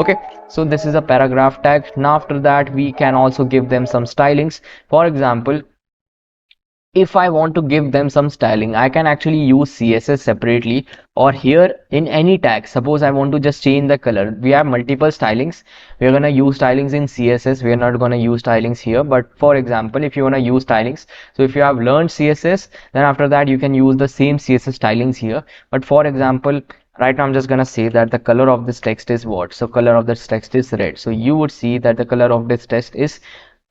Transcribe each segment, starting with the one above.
Okay, so this is a paragraph tag. Now after that we can also give them some stylings. For example, if I want to give them some styling, I can actually use CSS separately, or here in any tag. Suppose I want to just change the color. We have multiple stylings. We're gonna use stylings in CSS. We're not gonna use stylings here. But for example, if you wanna use stylings, so if you have learned CSS, then after that you can use the same CSS stylings here. But for example, right now I'm just gonna say that the color of this text is what? So color of this text is red. So you would see that the color of this text is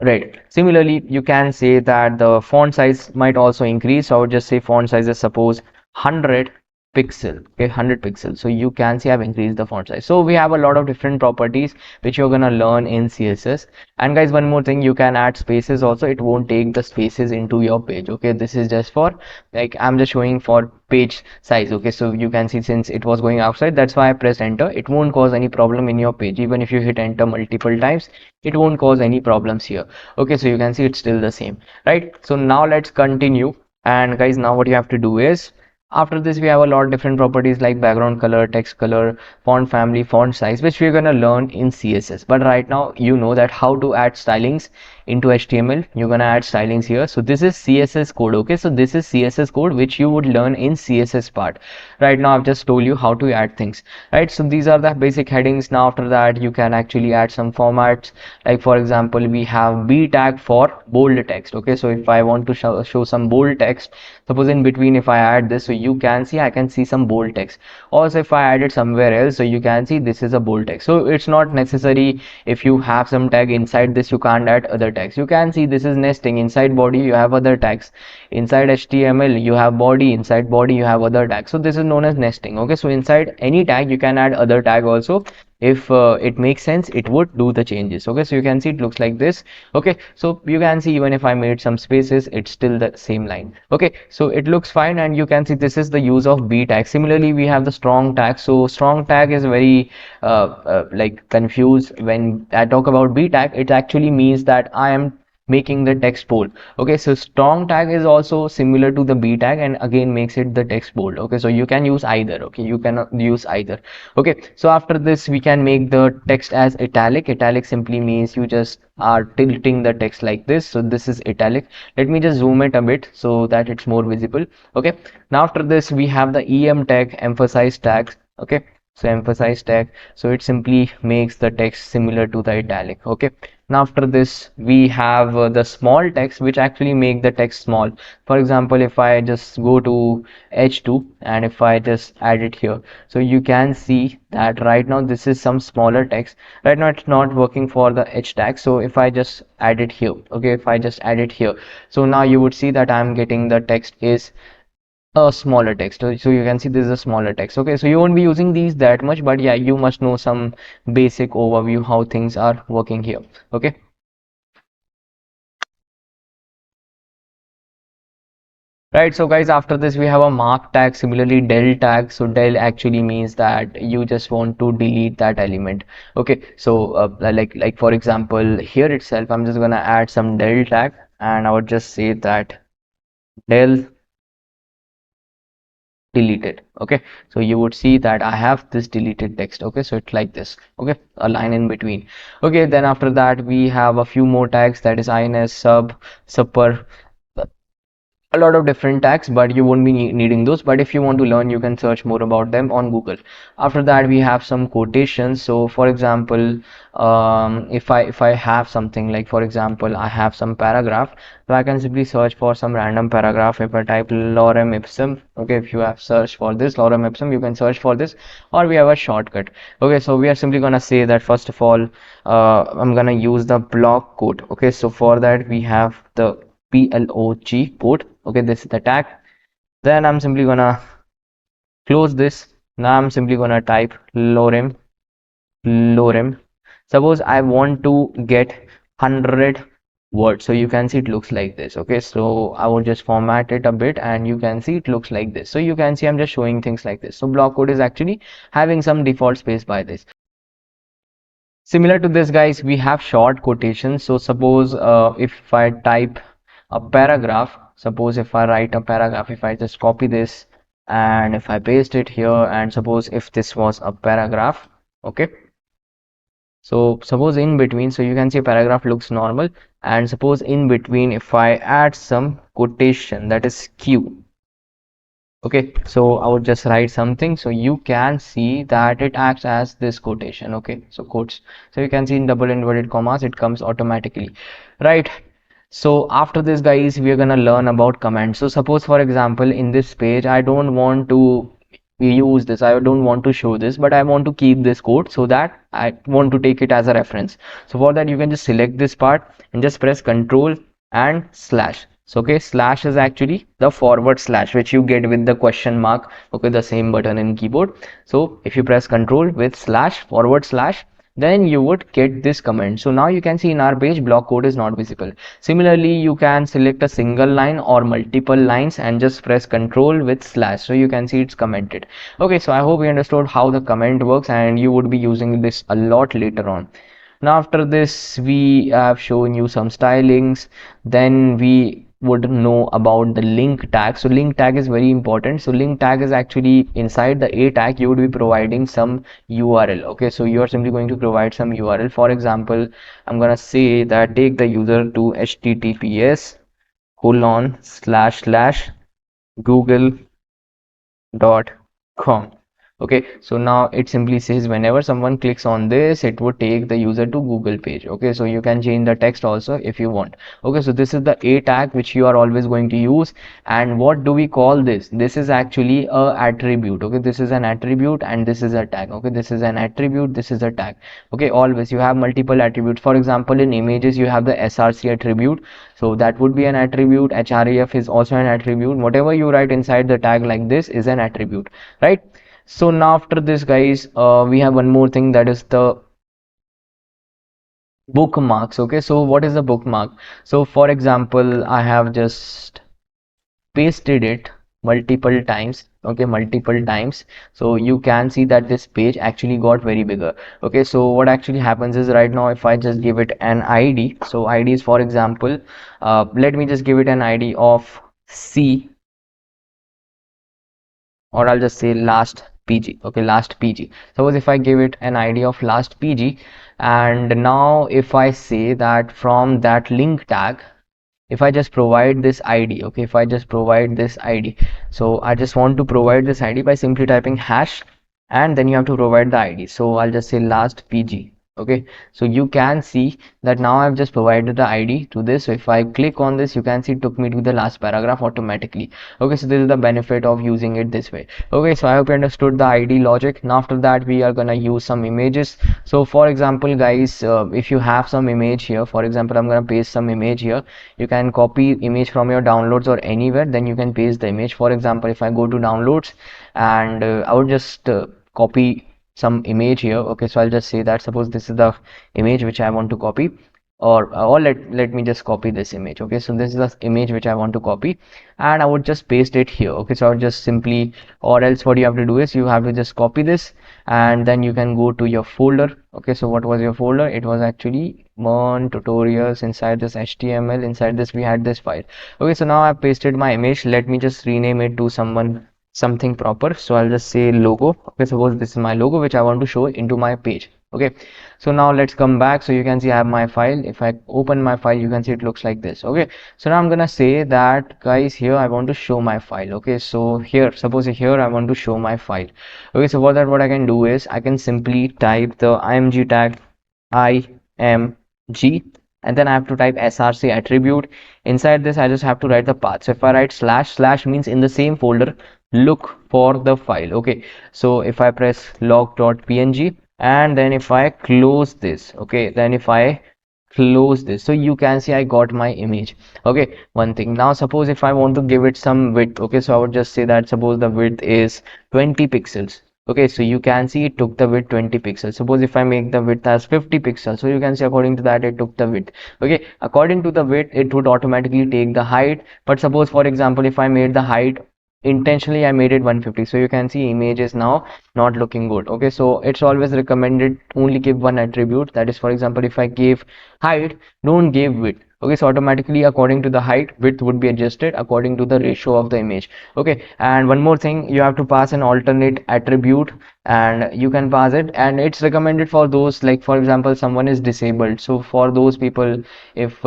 red. Similarly, you can say that the font size might also increase. So I would just say font size is suppose 100 pixel. Okay, 100 pixels. So you can see I've increased the font size. So we have a lot of different properties which you're gonna learn in CSS. And guys, one more thing, you can add spaces also. It won't take the spaces into your page. Okay, this is just for, like, I'm just showing for page size. Okay, so you can see since it was going outside, that's why I pressed enter. It won't cause any problem in your page. Even if you hit enter multiple times, it won't cause any problems here. Okay, so you can see it's still the same, right? So now let's continue. And guys, now what you have to do is, after this we have a lot of different properties like background color, text color, font family, font size, which we're gonna learn in CSS. But right now you know that how to add stylings into HTML. You're gonna add stylings here. So this is CSS code. Okay, so this is CSS code which you would learn in CSS part. Right now I've just told you how to add things, right? So these are the basic headings. Now after that you can actually add some formats. Like for example, we have B tag for bold text. Okay, so if I want to show some bold text, suppose in between if I add this, so you can see I can see some bold text. Also if I add it somewhere else, so you can see this is a bold text. So it's not necessary if you have some tag inside this you can't add other tags. You can see this is nesting. Inside body you have other tags, inside HTML you have body, inside body you have other tags. So this is known as nesting. Okay, so inside any tag you can add other tag also. If it makes sense, it would do the changes. Okay, so you can see it looks like this. Okay, so you can see even if I made some spaces, it's still the same line. Okay, so it looks fine, and you can see this is the use of B tag. Similarly, we have the strong tag. So strong tag is very like confused. When I talk about B tag, it actually means that I am making the text bold. Okay, so strong tag is also similar to the B tag and again makes it the text bold. Okay, so you can use either. Okay, you can use either. Okay, so after this we can make the text as italic. Italic simply means you just are tilting the text like this. So this is italic. Let me just zoom it a bit so that it's more visible. Okay, now after this we have the em tag, emphasize tags. Okay, so emphasize tag, so it simply makes the text similar to the italic. Okay, now after this we have the small text which actually make the text small. For example, if I just go to h2 and if I just add it here, so you can see that right now this is some smaller text. Right now it's not working for the h tag. So if I just add it here, okay, if I just add it here, so now you would see that I'm getting the text is a smaller text. So you can see this is a smaller text. Okay, so you won't be using these that much, but yeah, you must know some basic overview how things are working here. Okay, right, so guys, after this we have a mark tag, similarly del tag. So del actually means that you just want to delete that element. Okay, so like for example here itself I'm just gonna add some del tag and I would just say that del deleted. Okay, so you would see that I have this deleted text. Okay, so it's like this. Okay, a line in between. Okay, then after that we have a few more tags, that is ins, sub, super, a lot of different tags, but you won't be needing those. But if you want to learn, you can search more about them on Google. After that we have some quotations. So for example, if I have something like, for example, I have some paragraph, so I can simply search for some random paragraph. If I type lorem ipsum, okay, if you have searched for this lorem ipsum, you can search for this, or we have a shortcut. Okay, so we are simply gonna say that first of all, I'm gonna use the block quote. Okay, so for that we have the blog quote. Okay, this is the tag. Then I'm simply gonna close this. Now I'm simply gonna type lorem. Suppose I want to get 100 words, so you can see it looks like this. Okay, so I will just format it a bit and you can see it looks like this. So you can see I'm just showing things like this. So block code is actually having some default space by this. Similar to this, guys, we have short quotations. So suppose if I type a paragraph, suppose if I write a paragraph, if I just copy this and if I paste it here, and suppose if this was a paragraph, okay, So suppose in between, so you can see paragraph looks normal, and suppose in between if I add some quotation, that is Q. Okay, so I would just write something so you can see that it acts as this quotation. Okay, so quotes, so you can see in double inverted commas it comes automatically, right? So after this, guys, we are gonna learn about comments. So suppose for example in this page I don't want to use this, I don't want to show this, but I want to keep this quote so that I want to take it as a reference. So for that you can just select this part and just press control and slash. So okay, slash is actually the forward slash which you get with the question mark. Okay, the same button in keyboard. So if you press control with slash forward slash, then you would get this comment. So now you can see in our page block code is not visible. Similarly, you can select a single line or multiple lines and just press control with slash, so you can see it's commented. Okay, so I hope you understood how the comment works and you would be using this a lot later on. Now after this we have shown you some stylings, then we would know about the link tag. So link tag is very important. So link tag is actually inside the a tag you would be providing some URL. Okay, so you are simply going to provide some URL. For example, I'm gonna say that take the user to https://google.com. Okay, so now it simply says whenever someone clicks on this it would take the user to Google page. Okay, so you can change the text also if you want. Okay, so this is the a tag which you are always going to use. And what do we call this? This is actually a attribute. Okay, this is an attribute and this is a tag. Okay, this is an attribute, this is a tag. Okay, always you have multiple attributes. For example, in images you have the src attribute, so that would be an attribute. href is also an attribute. Whatever you write inside the tag like this is an attribute, right? So now after this, guys, we have one more thing, that is the bookmarks. Okay, so what is the bookmark? So for example, I have just pasted it multiple times. Okay, multiple times, so you can see that this page actually got very bigger. Okay, so what actually happens is right now if I just give it an ID, so ID is, for example, let me just give it an ID of C, or I'll just say last PG. Okay, last PG. Suppose if I give it an ID of last PG, and now if I say that from that link tag, if I just provide this ID, okay, if I just provide this ID, so I just want to provide this ID by simply typing hash, and then you have to provide the ID. So I'll just say last PG. Okay, so you can see that now I've just provided the ID to this. So if I click on this, you can see it took me to the last paragraph automatically. Okay, so this is the benefit of using it this way. Okay, so I hope you understood the ID logic. Now after that we are gonna use some images. So for example, guys, if you have some image here, for example, I'm gonna paste some image here. You can copy image from your downloads or anywhere, then you can paste the image. For example, if I go to downloads and I would just copy some image here. Okay, so I'll just say that suppose this is the image which I want to copy, or let me just copy this image. Okay, so this is the image which I want to copy, and I would just paste it here. Okay, so I would just simply, or else what you have to do is you have to just copy this, and then you can go to your folder. Okay, so what was your folder? It was actually Learn tutorials. Inside this HTML, inside this we had this file. Okay, so now I've pasted my image. Let me just rename it to something proper. So I'll just say logo. Okay, suppose this is my logo which I want to show into my page. Okay, so now let's come back. So you can see I have my file. If I open my file, you can see it looks like this. Okay, so now I'm gonna say that, guys, here I want to show my file. Okay, so here, suppose here I want to show my file. Okay, so for that what I can do is I can simply type the img tag img, and then I have to type src attribute. Inside this I just have to write the path. So if I write slash, slash means in the same folder look for the file. Okay, so if I press log.png, and then if I close this, okay, then if I close this, so you can see I got my image. Okay, one thing, now suppose if I want to give it some width. Okay, so I would just say that suppose the width is 20 pixels. Okay, so you can see it took the width 20 pixels. Suppose if I make the width as 50 pixels, so you can see according to that it took the width. Okay, according to the width it would automatically take the height. But suppose for example if I made the height, intentionally I made it 150, so you can see image is now not looking good. Okay, so it's always recommended only give one attribute. That is, for example, if I gave height, don't give width. Okay, so automatically according to the height, width would be adjusted according to the ratio of the image. Okay, and one more thing, you have to pass an alternate attribute, and you can pass it, and it's recommended for those, like for example someone is disabled, so for those people, if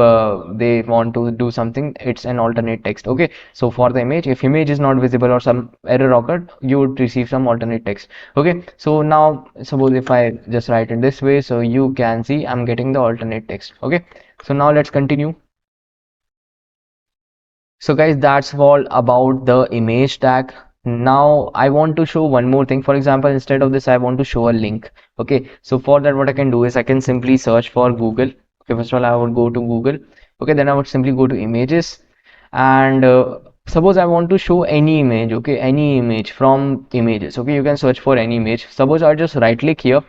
they want to do something, it's an alternate text. Okay, so for the image, if image is not visible or some error occurred, you would receive some alternate text. Okay, so now suppose if I just write it this way, so you can see I'm getting the alternate text. Okay, so now let's continue. So guys, that's all about the image tag. Now I want to show one more thing. For example, instead of this, I want to show a link. Okay, so for that, what I can do is I can simply search for Google. Okay, first of all, I would go to Google. Okay, then I would simply go to images, and suppose I want to show any image. Okay, any image from images. Okay, you can search for any image. Suppose I just right click here,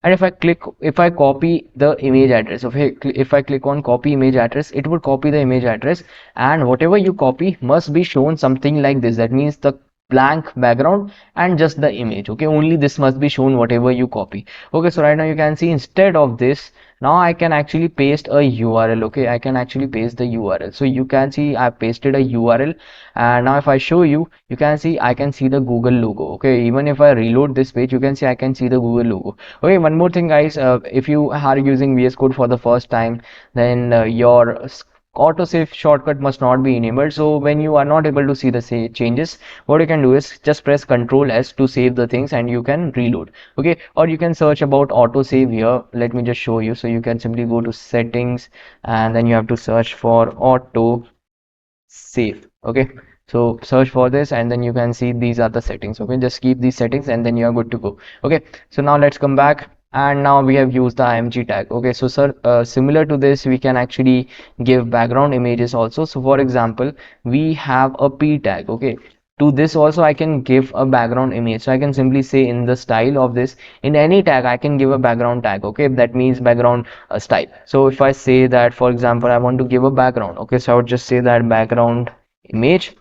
and if I copy the image address, okay, if I click on copy image address, it would copy the image address, and whatever you copy must be shown something like this. That means the blank background and just the image. Okay, only this must be shown, whatever you copy. Okay, so right now you can see instead of this, now I can actually paste a URL. Okay, I can actually paste the URL. So you can see I pasted a URL, and now if I show you, you can see I can see the Google logo. Okay, even if I reload this page, you can see I can see the Google logo. Okay, one more thing guys, if you are using VS Code for the first time, then your autosave shortcut must not be enabled. So when you are not able to see the changes, what you can do is just press Ctrl S to save the things, and you can reload. Okay, or you can search about autosave here. Let me just show you. So you can simply go to settings, and then you have to search for auto save. Okay, so search for this, and then you can see these are the settings. Okay, just keep these settings, and then you are good to go. Okay, so now let's come back, and now we have used the img tag. Okay, so sir, similar to this, we can actually give background images also. So for example, we have a p tag. Okay, to this also I can give a background image. So I can simply say in the style of this, in any tag I can give a background tag. Okay, that means background style. So if I say that, for example, I want to give a background. Okay, so I would just say that background image,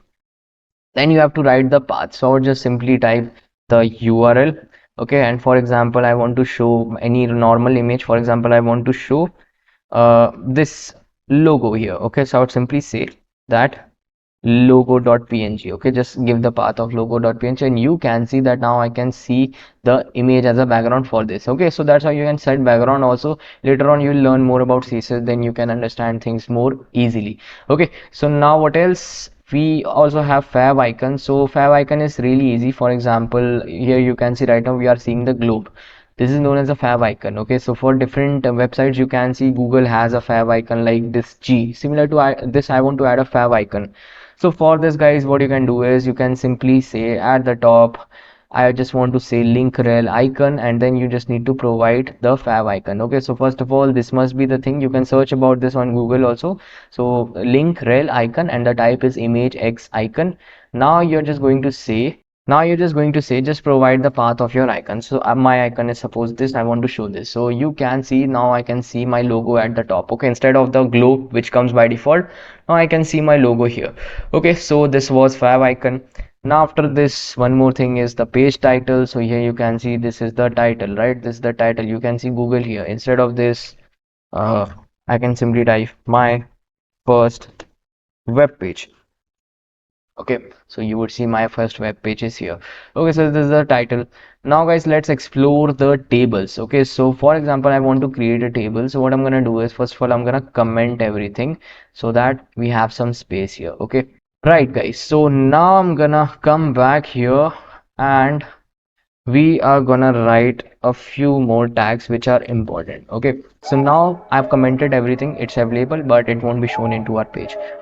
then you have to write the path. So I would just simply type the URL. Okay, and for example, I want to show any normal image. For example, I want to show this logo here. Okay, so I would simply say that logo.png. Okay, just give the path of logo.png, and you can see that now I can see the image as a background for this. Okay, so that's how you can set background also. Later on you will learn more about CSS, then you can understand things more easily. Okay, so now what else? We also have fav icon. So fav icon is really easy. For example, here you can see right now we are seeing the globe. This is known as a fav icon. Okay, so for different websites, you can see Google has a fav icon like this G. Similar to this, I want to add a fav icon. So for this guys, what you can do is you can simply say at the top, I just want to say link rel icon, and then you just need to provide the fav icon. Okay, so first of all, this must be the thing. You can search about this on Google also. So link rel icon, and the type is image x icon. Now you're just going to say, just provide the path of your icon. So my icon is suppose this, I want to show this. So you can see now I can see my logo at the top. Okay, instead of the globe which comes by default, now I can see my logo here. Okay, so this was fav icon. Now after this, one more thing is the page title. So here you can see this is the title, right? This is the title. You can see Google here. Instead of this, uh, I can simply type my first web page. Okay, so you would see my first web page is here. Okay, so this is the title. Now guys, let's explore the tables. Okay, so for example, I want to create a table. So what I'm gonna do is, first of all, I'm gonna comment everything so that we have some space here. Okay, right guys, so now I'm gonna come back here, and we are gonna write a few more tags which are important. Okay, so now I've commented everything, it's available, but it won't be shown into our page.